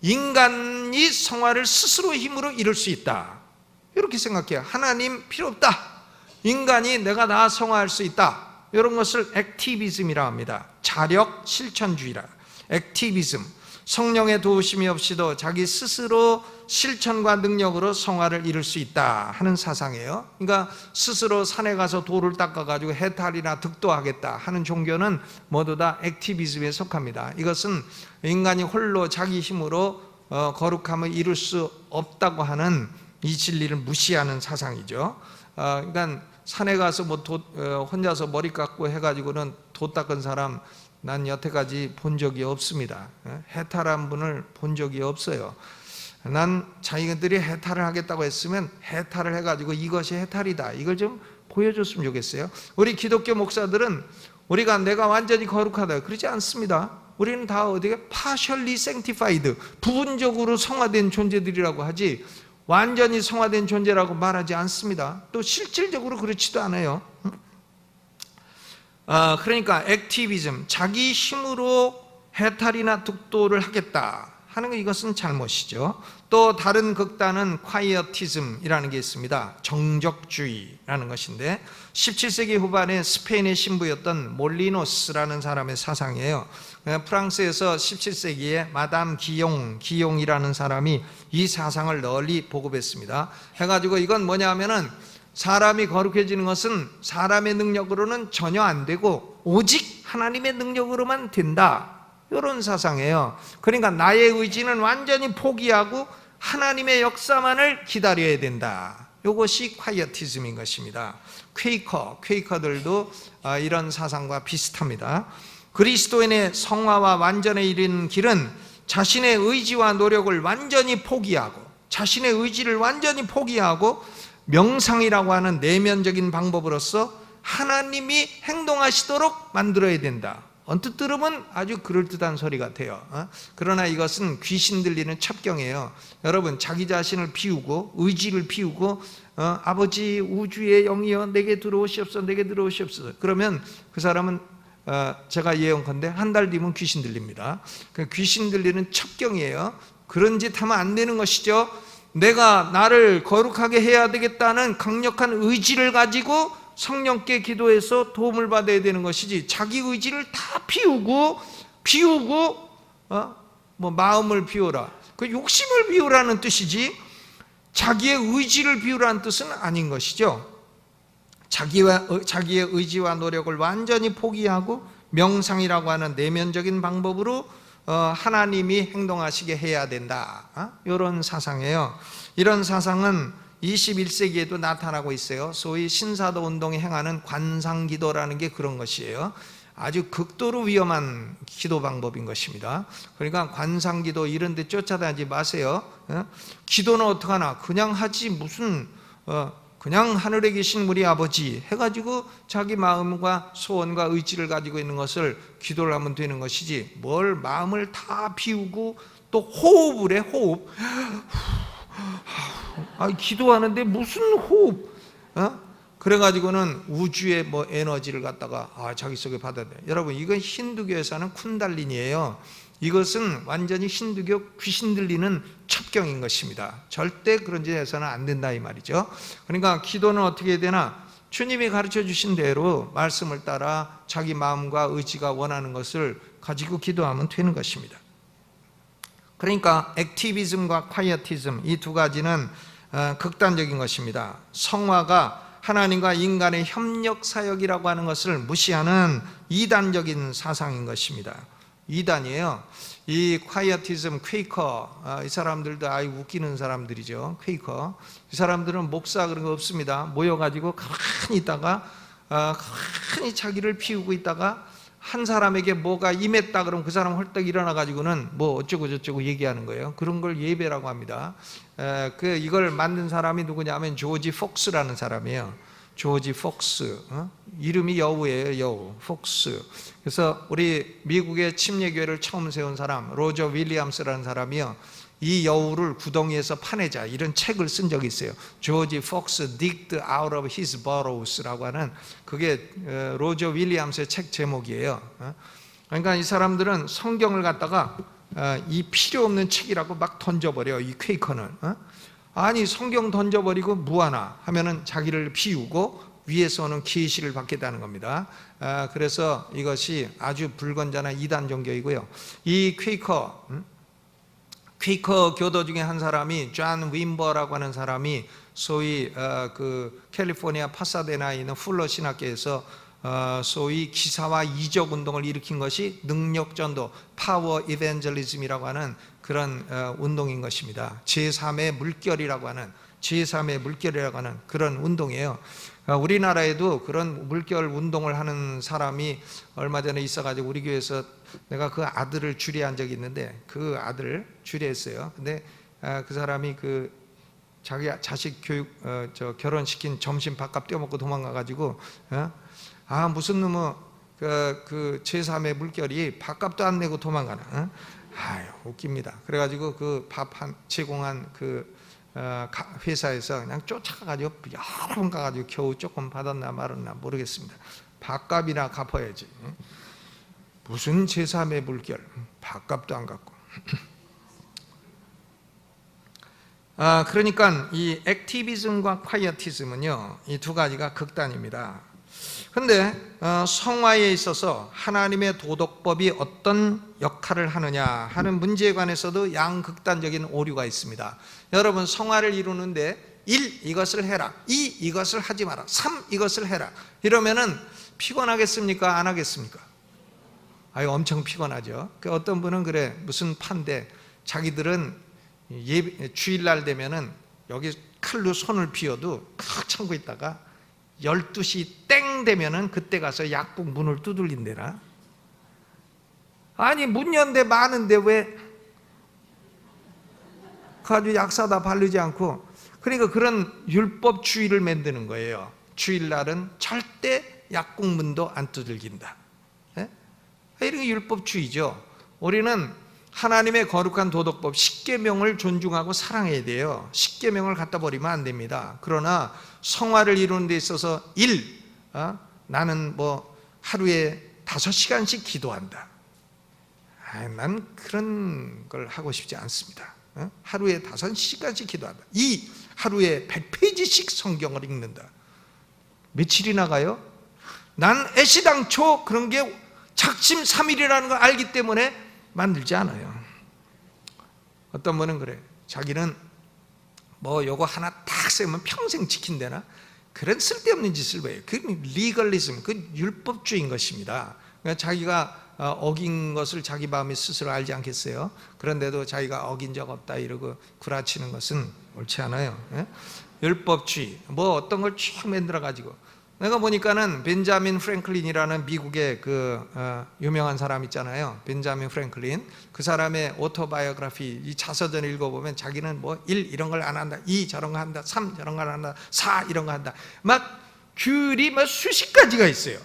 S1: 인간이 성화를 스스로 힘으로 이룰 수 있다, 이렇게 생각해요. 하나님 필요 없다, 인간이 내가 다 성화할 수 있다, 이런 것을 액티비즘이라 합니다. 자력 실천주의라. 액티비즘, 성령의 도우심이 없이도 자기 스스로 실천과 능력으로 성화를 이룰 수 있다 하는 사상이에요. 그러니까 스스로 산에 가서 돌을 닦아가지고 해탈이나 득도하겠다 하는 종교는 모두 다 액티비즘에 속합니다. 이것은 인간이 홀로 자기 힘으로 거룩함을 이룰 수 없다고 하는 이 진리를 무시하는 사상이죠. 그러니까 산에 가서 혼자서 머리 깎고 해가지고는 도 닦은 사람 난 여태까지 본 적이 없습니다. 해탈한 분을 본 적이 없어요. 난 자기들이 해탈을 하겠다고 했으면 해탈을 해가지고 이것이 해탈이다, 이걸 좀 보여줬으면 좋겠어요. 우리 기독교 목사들은 우리가 내가 완전히 거룩하다 그러지 않습니다. 우리는 다 어디가 partially sanctified, 부분적으로 성화된 존재들이라고 하지 완전히 성화된 존재라고 말하지 않습니다. 또 실질적으로 그렇지도 않아요. 그러니까 액티비즘, 자기 힘으로 해탈이나 득도를 하겠다 하는 거, 이것은 잘못이죠. 또 다른 극단은 콰이어티즘이라는 게 있습니다. 정적주의라는 것인데 17세기 후반에 스페인의 신부였던 몰리노스라는 사람의 사상이에요. 프랑스에서 17세기에 마담 기용이라는 사람이 이 사상을 널리 보급했습니다. 해가지고 이건 뭐냐 하면은 사람이 거룩해지는 것은 사람의 능력으로는 전혀 안 되고 오직 하나님의 능력으로만 된다, 이런 사상이에요. 그러니까 나의 의지는 완전히 포기하고 하나님의 역사만을 기다려야 된다, 이것이 콰이어티즘인 것입니다. 퀘이커들도 이런 사상과 비슷합니다. 그리스도인의 성화와 완전에 이르는 길은 자신의 의지와 노력을 완전히 포기하고, 자신의 의지를 완전히 포기하고 명상이라고 하는 내면적인 방법으로서 하나님이 행동하시도록 만들어야 된다. 언뜻 들으면 아주 그럴듯한 소리 같아요. 그러나 이것은 귀신 들리는 첩경이에요. 여러분, 자기 자신을 비우고 의지를 비우고 아버지 우주의 영이여 내게 들어오시옵소서, 내게 들어오시옵소서, 그러면 그 사람은 제가 예언컨대 한 달 뒤면 귀신 들립니다. 귀신 들리는 첩경이에요. 그런 짓 하면 안 되는 것이죠. 내가 나를 거룩하게 해야 되겠다는 강력한 의지를 가지고 성령께 기도해서 도움을 받아야 되는 것이지, 자기 의지를 다 비우고 마음을 비우라, 그 욕심을 비우라는 뜻이지 자기의 의지를 비우라는 뜻은 아닌 것이죠. 자기의 의지와 노력을 완전히 포기하고 명상이라고 하는 내면적인 방법으로 하나님이 행동하시게 해야 된다. 이런 사상이에요. 이런 사상은 21세기에도 나타나고 있어요. 소위 신사도 운동이 행하는 관상기도라는 게 그런 것이에요. 아주 극도로 위험한 기도 방법인 것입니다. 그러니까 관상기도 이런 데 쫓아다니지 마세요. 기도는 어떡하나 그냥 하지 무슨 그냥 하늘에 계신 우리 아버지 해가지고 자기 마음과 소원과 의지를 가지고 있는 것을 기도를 하면 되는 것이지, 뭘 마음을 다 비우고 또 호흡을 해. 호흡. 기도하는데 무슨 호흡? 그래가지고는 우주의 뭐 에너지를 갖다가 자기 속에 받아야 돼. 여러분, 이건 힌두교에서는 쿤달리니예요. 이것은 완전히 힌두교 귀신 들리는 첩경인 것입니다. 절대 그런 짓 해서는 안 된다 이 말이죠. 그러니까 기도는 어떻게 해야 되나? 주님이 가르쳐 주신 대로 말씀을 따라 자기 마음과 의지가 원하는 것을 가지고 기도하면 되는 것입니다. 그러니까 액티비즘과 콰이어티즘, 이 두 가지는 극단적인 것입니다. 성화가 하나님과 인간의 협력 사역이라고 하는 것을 무시하는 이단적인 사상인 것입니다. 이단이에요. 이 콰이어티즘, 퀘이커, 이 사람들도 아주 웃기는 사람들이죠. 퀘이커. 이 사람들은 목사 그런 거 없습니다. 모여가지고 가만히 있다가 가만히 자기를 피우고 있다가 한 사람에게 뭐가 임했다 그러면 그 사람 헐떡 일어나가지고는 뭐 어쩌고 저쩌고 얘기하는 거예요. 그런 걸 예배라고 합니다. 이걸 만든 사람이 누구냐면 조지 폭스라는 사람이에요. 조지 폭스. 이름이 여우예요. 여우. 폭스. 그래서 우리 미국의 침례교회를 처음 세운 사람 로저 윌리엄스라는 사람이요, 이 여우를 구덩이에서 파내자 이런 책을 쓴 적이 있어요. 조지 폭스 digged out of his burrows라고 하는, 그게 로저 윌리엄스의 책 제목이에요. 그러니까 이 사람들은 성경을 갖다가 이 필요 없는 책이라고 막 던져버려. 이 퀘이커는 아니 성경 던져버리고 뭐하나 하면은 자기를 비우고 위에서는 계시를 받겠다는 겁니다. 그래서 이것이 아주 불건전한 이단 종교이고요. 이 퀘이커 교도 중에 한 사람이 존 윈버라고 하는 사람이 소위 그 캘리포니아 파사데나에 있는 풀러 신학교에서 소위 기사와 이적 운동을 일으킨 것이 능력전도, 파워 이벤젤리즘이라고 하는 그런 운동인 것입니다. 제3의 물결이라고 하는 그런 운동이에요. 우리나라에도 그런 물결 운동을 하는 사람이 얼마 전에 있어가지고 우리 교회에서 내가 그 아들을 주례한 적이 있는데, 그 아들을 주례했어요. 근데 그 사람이 그 자기 자식 교육 결혼시킨 점심 밥값 떼어먹고 도망가가지고 무슨 놈의 그 제3의 물결이 밥값도 안 내고 도망가나. 웃깁니다. 그래가지고 그 밥 제공한 그 회사에서 그냥 쫓아가가지고 여러 번 가가지고 겨우 조금 받았나 말았나 모르겠습니다. 밥값이나 갚아야지. 무슨 제3의 물결, 밥값도 안 갚고. 그러니까 이 액티비즘과 콰이어티즘은요, 이 두 가지가 극단입니다. 근데 성화에 있어서 하나님의 도덕법이 어떤 역할을 하느냐 하는 문제에 관해서도 양극단적인 오류가 있습니다. 여러분, 성화를 이루는데 1. 이것을 해라, 2. 이것을 하지 마라, 3. 이것을 해라 이러면은 피곤하겠습니까? 안 하겠습니까? 엄청 피곤하죠. 어떤 분은 그래, 무슨 판데 자기들은 주일날 되면은 여기 칼로 손을 비워도 칵 참고 있다가 12시 땡 되면은 그때 가서 약국 문을 두들린대라. 아니 문 연대 많은데 왜 가지고 약 사다 바르지 않고. 그러니까 그런 율법 주의를 만드는 거예요. 주일날은 절대 약국 문도 안 두들긴다. 이런 게 율법주의죠. 우리는 하나님의 거룩한 도덕법 10계명을 존중하고 사랑해야 돼요. 10계명을 갖다 버리면 안 됩니다. 그러나 성화를 이루는 데 있어서 나는 뭐 하루에 5시간씩 기도한다. 난 그런 걸 하고 싶지 않습니다. 하루에 5시간씩 기도한다. 2. 하루에 100페이지씩 성경을 읽는다. 며칠이나 가요? 난 애시당초 그런 게 작심삼일이라는 걸 알기 때문에 만들지 않아요. 어떤 분은 그래, 자기는 뭐 요거 하나 딱 세우면 평생 지킨다나, 그런 쓸데없는 짓을 왜 해요? 그 리걸리즘, 그 율법주의인 것입니다. 그러니까 자기가 어긴 것을 자기 마음이 스스로 알지 않겠어요? 그런데도 자기가 어긴 적 없다 이러고 구라치는 것은 옳지 않아요. 예? 율법주의 뭐 어떤 걸 쭉 만들어 가지고, 내가 보니까는 벤자민 프랭클린이라는 미국의 유명한 사람 있잖아요. 벤자민 프랭클린, 그 사람의 오토바이오그래피, 이 자서전을 읽어보면 자기는 뭐 1 이런 걸 안 한다, 2 저런 거 한다, 3 저런 걸 안 한다, 4 이런 거 한다, 막 규율이 막 수십 가지가 있어요.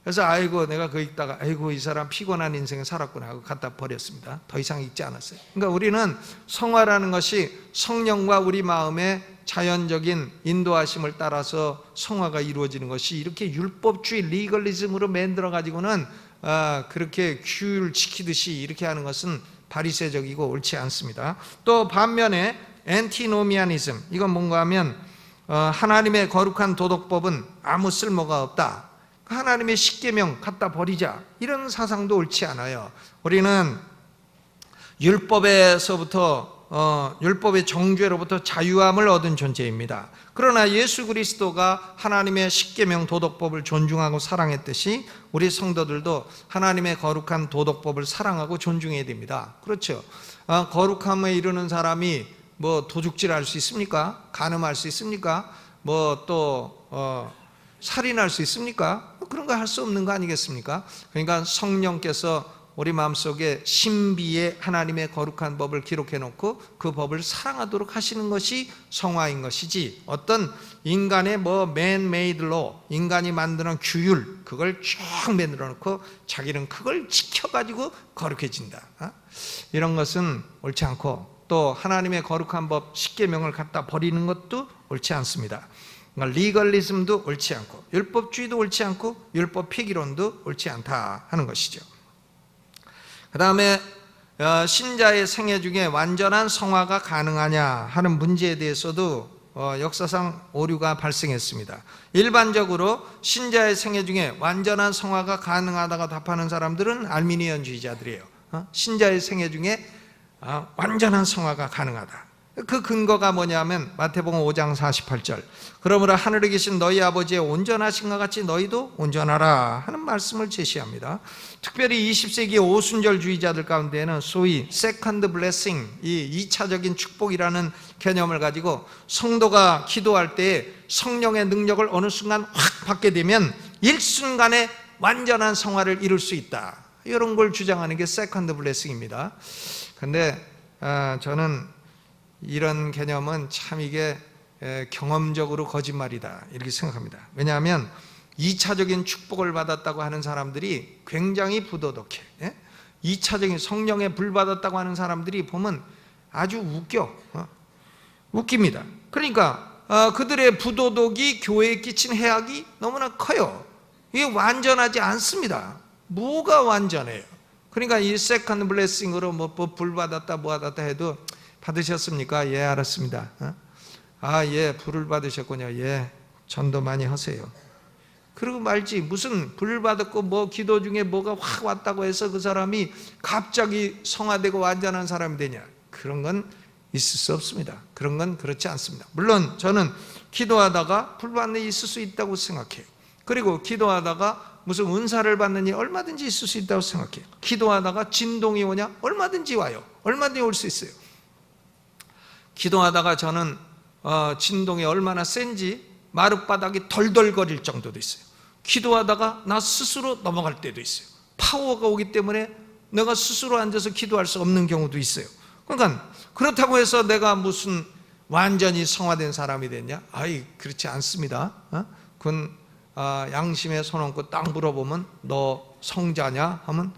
S1: 그래서 아이고 내가 그 읽다가 아이고 이 사람 피곤한 인생을 살았구나 하고 갖다 버렸습니다. 더 이상 읽지 않았어요. 그러니까 우리는 성화라는 것이 성령과 우리 마음의 자연적인 인도하심을 따라서 성화가 이루어지는 것이, 이렇게 율법주의 리걸리즘으로 만들어 가지고는 그렇게 규율 지키듯이 이렇게 하는 것은 바리새적이고 옳지 않습니다. 또 반면에 엔티노미아니즘, 이건 뭔가 하면 하나님의 거룩한 도덕법은 아무 쓸모가 없다, 하나님의 십계명 갖다 버리자, 이런 사상도 옳지 않아요. 우리는 율법에서부터 율법의 정죄로부터 자유함을 얻은 존재입니다. 그러나 예수 그리스도가 하나님의 십계명 도덕법을 존중하고 사랑했듯이 우리 성도들도 하나님의 거룩한 도덕법을 사랑하고 존중해야 됩니다. 그렇죠? 거룩함에 이르는 사람이 뭐 도둑질할 수 있습니까? 간음할 수 있습니까? 뭐 또 살인할 수 있습니까? 그런 거 할 수 없는 거 아니겠습니까? 그러니까 성령께서 우리 마음속에 신비의 하나님의 거룩한 법을 기록해 놓고 그 법을 사랑하도록 하시는 것이 성화인 것이지, 어떤 인간의 뭐 man-made law, 인간이 만드는 규율, 그걸 쭉 만들어 놓고 자기는 그걸 지켜가지고 거룩해진다, 이런 것은 옳지 않고, 또 하나님의 거룩한 법 십계명을 갖다 버리는 것도 옳지 않습니다. 그러니까 리걸리즘도 옳지 않고 율법주의도 옳지 않고 율법 폐기론도 옳지 않다 하는 것이죠. 그 다음에 신자의 생애 중에 완전한 성화가 가능하냐 하는 문제에 대해서도 역사상 오류가 발생했습니다. 일반적으로 신자의 생애 중에 완전한 성화가 가능하다고 답하는 사람들은 알미니언주의자들이에요. 신자의 생애 중에 완전한 성화가 가능하다. 그 근거가 뭐냐면 마태복음 5장 48절, 그러므로 하늘에 계신 너희 아버지의 온전하신 것 같이 너희도 온전하라 하는 말씀을 제시합니다. 특별히 20세기 오순절주의자들 가운데는 소위 세컨드 블레싱, 이 2차적인 축복이라는 개념을 가지고 성도가 기도할 때 성령의 능력을 어느 순간 확 받게 되면 일순간에 완전한 성화를 이룰 수 있다, 이런 걸 주장하는 게 세컨드 블레싱입니다. 그런데 저는 이런 개념은 참 이게 경험적으로 거짓말이다 이렇게 생각합니다. 왜냐하면 2차적인 축복을 받았다고 하는 사람들이 굉장히 부도덕해. 2차적인 성령의 불 받았다고 하는 사람들이 보면 아주 웃깁니다. 그러니까 그들의 부도덕이 교회에 끼친 해악이 너무나 커요. 이게 완전하지 않습니다. 뭐가 완전해요? 그러니까 이 세컨드 블레싱으로 뭐 불 받았다 뭐 받았다 해도 받으셨습니까? 예, 알았습니다. 예, 불을 받으셨군요. 예, 전도 많이 하세요. 그러고 말지, 무슨 불 받았고 뭐 기도 중에 뭐가 확 왔다고 해서 그 사람이 갑자기 성화되고 완전한 사람이 되냐? 그런 건 있을 수 없습니다. 그런 건 그렇지 않습니다. 물론 저는 기도하다가 불 받는 일이 있을 수 있다고 생각해요. 그리고 기도하다가 무슨 은사를 받는 일이 얼마든지 있을 수 있다고 생각해요. 기도하다가 진동이 오냐? 얼마든지 와요. 얼마든지 올 수 있어요. 기도하다가 저는 진동이 얼마나 센지 마룻바닥이 덜덜거릴 정도도 있어요. 기도하다가 나 스스로 넘어갈 때도 있어요. 파워가 오기 때문에 내가 스스로 앉아서 기도할 수 없는 경우도 있어요. 그러니까 그렇다고 해서 내가 무슨 완전히 성화된 사람이 됐냐? 그렇지 않습니다. 그건 양심에 손 얹고 딱 물어보면 너 성자냐? 하면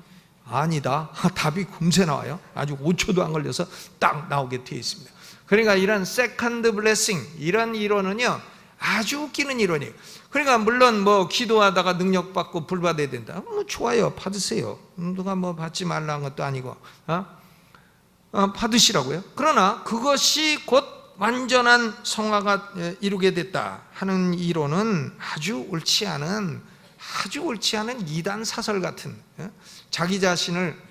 S1: 아니다. 답이 금세 나와요. 아주 5초도 안 걸려서 딱 나오게 되어 있습니다. 그러니까 이런 세컨드 블레싱, 이런 이론은요 아주 웃기는 이론이에요. 그러니까 물론 뭐 기도하다가 능력 받고 불 받아야 된다, 뭐 좋아요, 받으세요. 누가 뭐 받지 말라는 것도 아니고 받으시라고요. 그러나 그것이 곧 완전한 성화가 이루게 됐다 하는 이론은 아주 옳지 않은 이단 사설 같은, 자기 자신을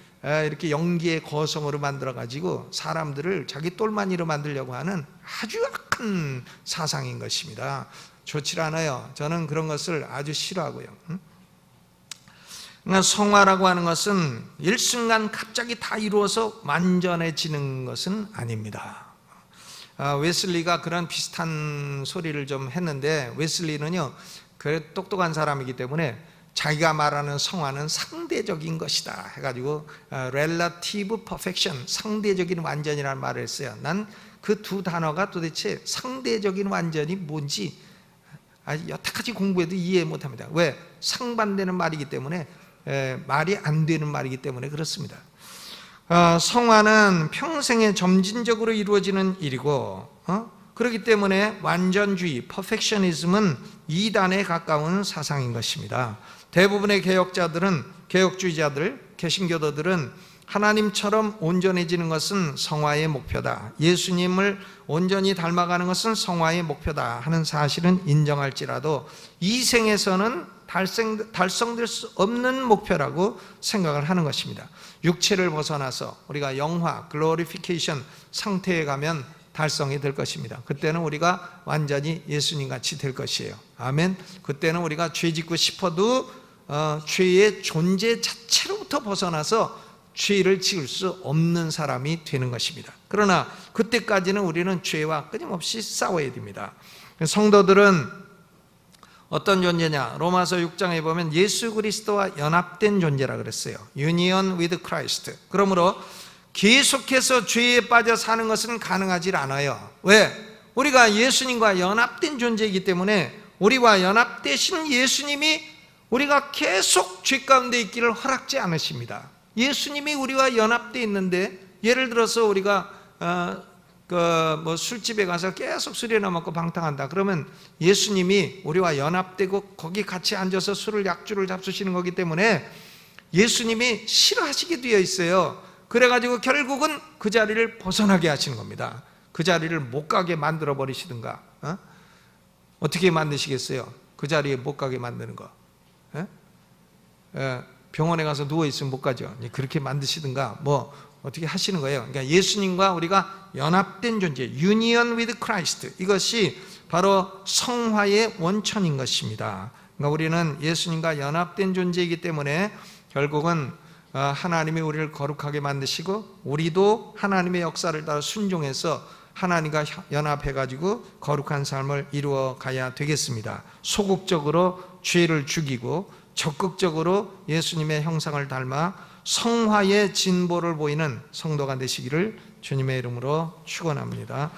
S1: 이렇게 연기의 거성으로 만들어가지고 사람들을 자기 똘마니로 만들려고 하는 아주 악한 사상인 것입니다. 좋지 않아요. 저는 그런 것을 아주 싫어하고요. 그러니까 성화라고 하는 것은 일순간 갑자기 다 이루어서 완전해지는 것은 아닙니다. 웨슬리가 그런 비슷한 소리를 좀 했는데, 웨슬리는요 그 똑똑한 사람이기 때문에 자기가 말하는 성화는 상대적인 것이다 해가지고 relative perfection, 상대적인 완전이라는 말을 했어요. 난 그 두 단어가 도대체 상대적인 완전이 뭔지 여태까지 공부해도 이해 못합니다. 왜? 상반되는 말이기 때문에, 말이 안 되는 말이기 때문에 그렇습니다. 성화는 평생에 점진적으로 이루어지는 일이고, 그렇기 때문에 완전주의, 퍼펙셔니즘은 이단에 가까운 사상인 것입니다. 대부분의 개혁주의자들, 개신교도들은 하나님처럼 온전해지는 것은 성화의 목표다, 예수님을 온전히 닮아가는 것은 성화의 목표다 하는 사실은 인정할지라도 이 생에서는 달성될 수 없는 목표라고 생각을 하는 것입니다. 육체를 벗어나서 우리가 영화, 글로리피케이션 상태에 가면 달성이 될 것입니다. 그때는 우리가 완전히 예수님 같이 될 것이에요. 아멘. 그때는 우리가 죄 짓고 싶어도 죄의 존재 자체로부터 벗어나서 죄를 지을 수 없는 사람이 되는 것입니다. 그러나 그때까지는 우리는 죄와 끊임없이 싸워야 됩니다. 성도들은 어떤 존재냐? 로마서 6장에 보면 예수 그리스도와 연합된 존재라 그랬어요. Union with Christ. 그러므로 계속해서 죄에 빠져 사는 것은 가능하지 않아요. 왜? 우리가 예수님과 연합된 존재이기 때문에 우리와 연합되신 예수님이 우리가 계속 죄 가운데 있기를 허락지 않으십니다. 예수님이 우리와 연합되어 있는데, 예를 들어서 우리가 술집에 가서 계속 술이나 먹고 방탕한다 그러면 예수님이 우리와 연합되고 거기 같이 앉아서 술을 약주를 잡수시는 거기 때문에 예수님이 싫어하시게 되어 있어요. 그래가지고 결국은 그 자리를 벗어나게 하시는 겁니다. 그 자리를 못 가게 만들어 버리시든가, 어떻게 만드시겠어요? 그 자리에 못 가게 만드는 거. 병원에 가서 누워있으면 못 가죠. 그렇게 만드시든가 어떻게 하시는 거예요. 그러니까 예수님과 우리가 연합된 존재, Union with Christ, 이것이 바로 성화의 원천인 것입니다. 그러니까 우리는 예수님과 연합된 존재이기 때문에 결국은 하나님이 우리를 거룩하게 만드시고 우리도 하나님의 역사를 따라 순종해서 하나님과 연합해가지고 거룩한 삶을 이루어 가야 되겠습니다. 소극적으로 죄를 죽이고 적극적으로 예수님의 형상을 닮아 성화의 진보를 보이는 성도가 되시기를 주님의 이름으로 축원합니다.